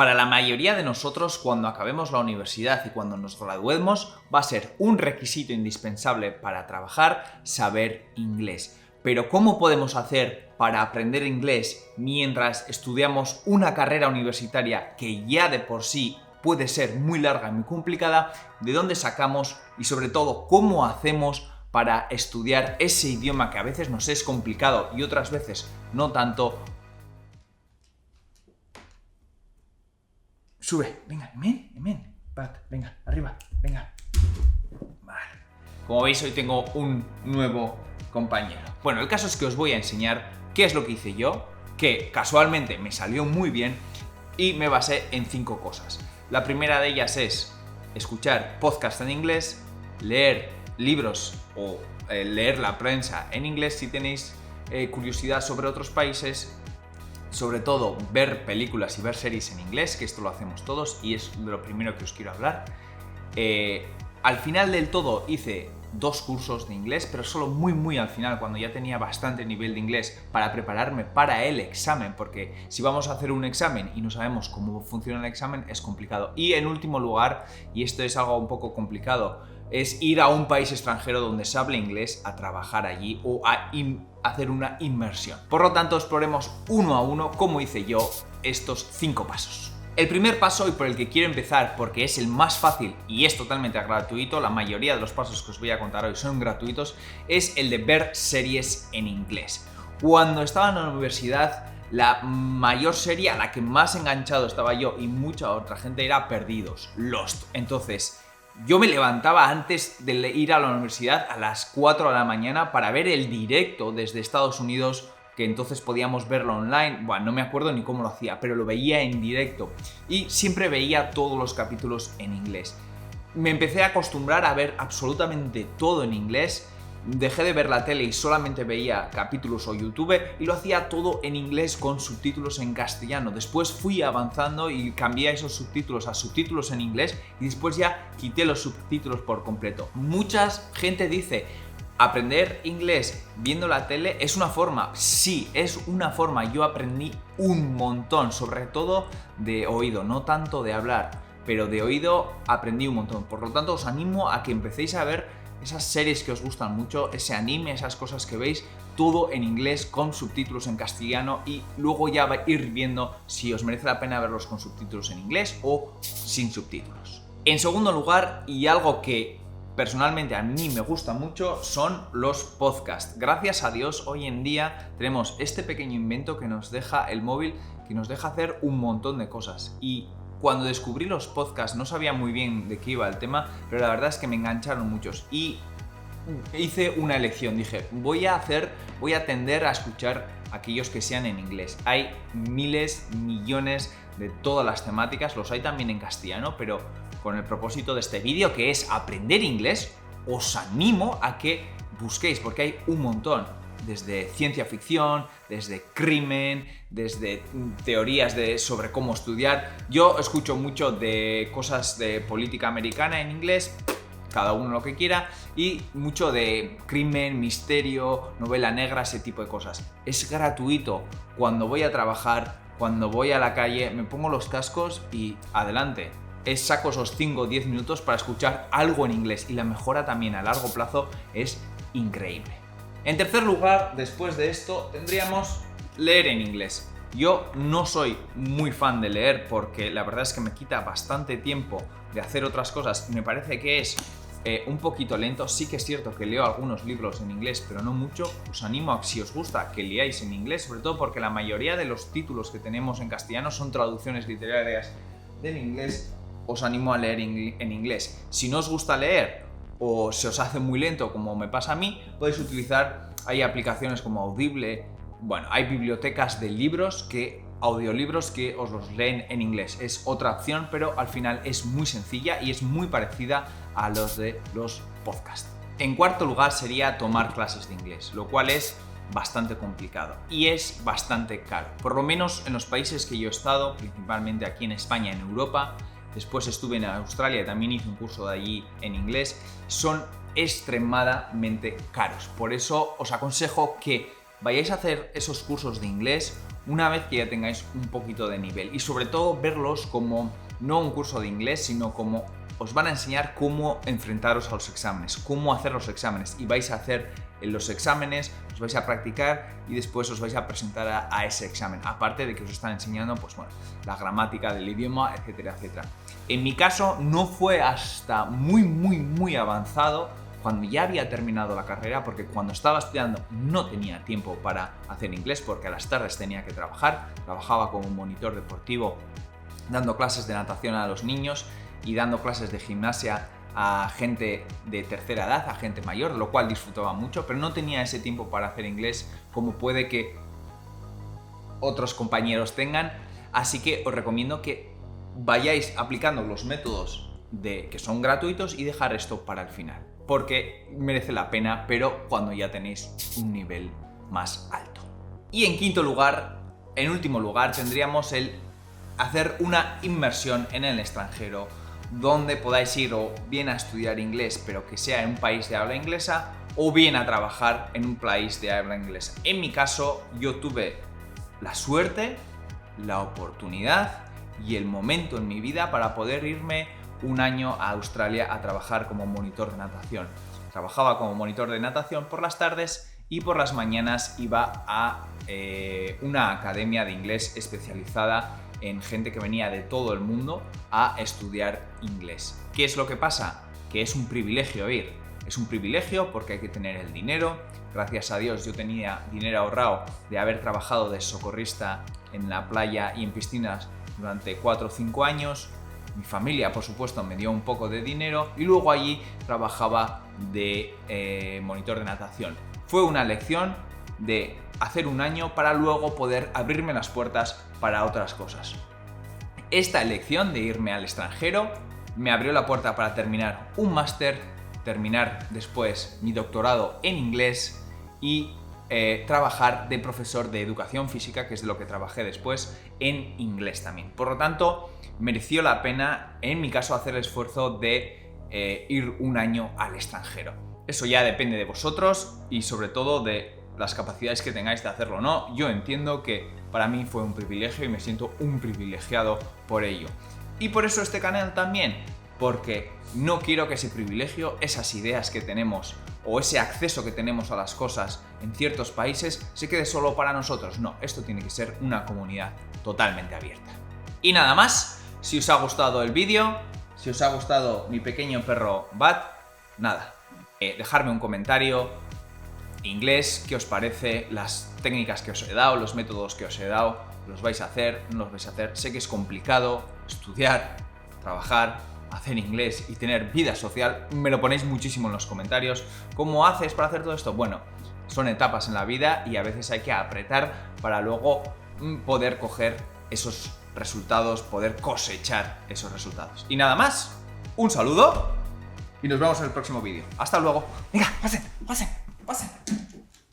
Para la mayoría de nosotros, cuando acabemos la universidad y cuando nos graduemos, va a ser un requisito indispensable para trabajar saber inglés. Pero ¿cómo podemos hacer para aprender inglés mientras estudiamos una carrera universitaria que ya de por sí puede ser muy larga y muy complicada? ¿De dónde sacamos y sobre todo cómo hacemos para estudiar ese idioma que a veces nos es complicado y otras veces no tanto? Sube, venga, Emen, venga, arriba, venga. Vale. Como veis, hoy tengo un nuevo compañero. Bueno, el caso es que os voy a enseñar qué es lo que hice yo, que casualmente me salió muy bien y me basé en 5 cosas. La primera de ellas es escuchar podcast en inglés, leer libros o leer la prensa en inglés si tenéis curiosidad sobre otros países. Sobre todo, ver películas y ver series en inglés, que esto lo hacemos todos y es de lo primero que os quiero hablar. Al final del todo hice 2 cursos de inglés, pero solo muy al final, cuando ya tenía bastante nivel de inglés para prepararme para el examen, porque si vamos a hacer un examen y no sabemos cómo funciona el examen, es complicado. Y en último lugar, y esto es algo un poco complicado, es ir a un país extranjero donde se hable inglés a trabajar allí o a hacer una inmersión. Por lo tanto, exploremos uno a uno cómo hice yo estos 5 pasos. El primer paso, y por el que quiero empezar porque es el más fácil y es totalmente gratuito, la mayoría de los pasos que os voy a contar hoy son gratuitos, es el de ver series en inglés. Cuando estaba en la universidad, la mayor serie a la que más enganchado estaba yo y mucha otra gente era Perdidos, Lost. Entonces, yo me levantaba antes de ir a la universidad a las 4 de la mañana para ver el directo desde Estados Unidos, que entonces podíamos verlo online. Bueno, no me acuerdo ni cómo lo hacía, pero lo veía en directo y siempre veía todos los capítulos en inglés. Me empecé a acostumbrar a ver absolutamente todo en inglés. Dejé de ver la tele y solamente veía capítulos o YouTube y lo hacía todo en inglés con subtítulos en castellano. Después fui avanzando y cambié esos subtítulos a subtítulos en inglés y después ya quité los subtítulos por completo. Mucha gente dice, aprender inglés viendo la tele es una forma. Sí, es una forma. Yo aprendí un montón, sobre todo de oído, no tanto de hablar, pero de oído aprendí un montón. Por lo tanto, os animo a que empecéis a ver esas series que os gustan mucho, ese anime, esas cosas que veis, todo en inglés con subtítulos en castellano y luego ya va a ir viendo si os merece la pena verlos con subtítulos en inglés o sin subtítulos. En segundo lugar, y algo que personalmente a mí me gusta mucho, son los podcasts. Gracias a Dios, hoy en día tenemos este pequeño invento que nos deja el móvil, que nos deja hacer un montón de cosas. Y cuando descubrí los podcasts no sabía muy bien de qué iba el tema, pero la verdad es que me engancharon muchos y hice una elección. Dije, voy a tender a escuchar aquellos que sean en inglés. Hay miles, millones de todas las temáticas, los hay también en castellano, pero con el propósito de este vídeo, que es aprender inglés, os animo a que busquéis, porque hay un montón. Desde ciencia ficción, desde crimen, desde teorías sobre cómo estudiar. Yo escucho mucho de cosas de política americana en inglés, cada uno lo que quiera, y mucho de crimen, misterio, novela negra, ese tipo de cosas. Es gratuito. Cuando voy a trabajar, cuando voy a la calle, me pongo los cascos y adelante. Saco esos 5 o 10 minutos para escuchar algo en inglés y la mejora también a largo plazo es increíble. En tercer lugar, después de esto, tendríamos leer en inglés. Yo no soy muy fan de leer porque la verdad es que me quita bastante tiempo de hacer otras cosas y me parece que es un poquito lento. Sí que es cierto que leo algunos libros en inglés, pero no mucho. Os animo a, si os gusta, que leáis en inglés, sobre todo porque la mayoría de los títulos que tenemos en castellano son traducciones literarias del inglés. Os animo a leer en inglés. Si no os gusta leer o se os hace muy lento como me pasa a mí, podéis utilizar, hay aplicaciones como Audible, bueno, hay bibliotecas de libros audiolibros que os los leen en inglés. Es otra opción, pero al final es muy sencilla y es muy parecida a los de los podcasts. En cuarto lugar sería tomar clases de inglés, lo cual es bastante complicado y es bastante caro. Por lo menos en los países que yo he estado, principalmente aquí en España, en Europa, después estuve en Australia y también hice un curso de allí en inglés, son extremadamente caros. Por eso os aconsejo que vayáis a hacer esos cursos de inglés una vez que ya tengáis un poquito de nivel. Y sobre todo verlos como no un curso de inglés, sino como os van a enseñar cómo enfrentaros a los exámenes, cómo hacer los exámenes. Y vais a hacer los exámenes, os vais a practicar y después os vais a presentar a ese examen. Aparte de que os están enseñando, pues bueno, la gramática del idioma, etcétera, etcétera. En mi caso no fue hasta muy avanzado, cuando ya había terminado la carrera, porque cuando estaba estudiando no tenía tiempo para hacer inglés, porque a las tardes tenía que trabajar. Trabajaba como monitor deportivo, dando clases de natación a los niños y dando clases de gimnasia a gente de tercera edad, a gente mayor, de lo cual disfrutaba mucho, pero no tenía ese tiempo para hacer inglés como puede que otros compañeros tengan. Así que os recomiendo que vayáis aplicando los métodos que son gratuitos y dejar esto para el final, porque merece la pena, pero cuando ya tenéis un nivel más alto. Y en quinto lugar, en último lugar, tendríamos el hacer una inmersión en el extranjero, donde podáis ir o bien a estudiar inglés, pero que sea en un país de habla inglesa, o bien a trabajar en un país de habla inglesa. En mi caso, yo tuve la suerte, la oportunidad y el momento en mi vida para poder irme un año a Australia a trabajar como monitor de natación. Trabajaba como monitor de natación por las tardes y por las mañanas iba a una academia de inglés especializada en gente que venía de todo el mundo a estudiar inglés. ¿Qué es lo que pasa? Que es un privilegio ir. Es un privilegio porque hay que tener el dinero. Gracias a Dios yo tenía dinero ahorrado de haber trabajado de socorrista en la playa y en piscinas durante 4 o 5 años. Mi familia, por supuesto, me dio un poco de dinero y luego allí trabajaba de monitor de natación. Fue una lección de hacer un año para luego poder abrirme las puertas para otras cosas. Esta elección de irme al extranjero me abrió la puerta para terminar un máster, terminar después mi doctorado en inglés y trabajar de profesor de educación física, que es de lo que trabajé después, en inglés también. Por lo tanto, mereció la pena, en mi caso, hacer el esfuerzo de ir un año al extranjero. Eso ya depende de vosotros y sobre todo de las capacidades que tengáis de hacerlo o no. Yo entiendo que para mí fue un privilegio y me siento un privilegiado por ello. Y por eso este canal también, porque no quiero que ese privilegio, esas ideas que tenemos o ese acceso que tenemos a las cosas en ciertos países se quede solo para nosotros. No, esto tiene que ser una comunidad totalmente abierta. Y nada más, si os ha gustado el vídeo, si os ha gustado mi pequeño perro Bat, nada, dejarme un comentario, inglés, qué os parece, las técnicas que os he dado, los métodos que os he dado, ¿los vais a hacer? ¿No los vais a hacer? Sé que es complicado estudiar, trabajar, hacer inglés y tener vida social. Me lo ponéis muchísimo en los comentarios. ¿Cómo haces para hacer todo esto? Bueno, son etapas en la vida y a veces hay que apretar para luego poder coger esos resultados, poder cosechar esos resultados. Y nada más, un saludo y nos vemos en el próximo vídeo. Hasta luego. Venga, pasen.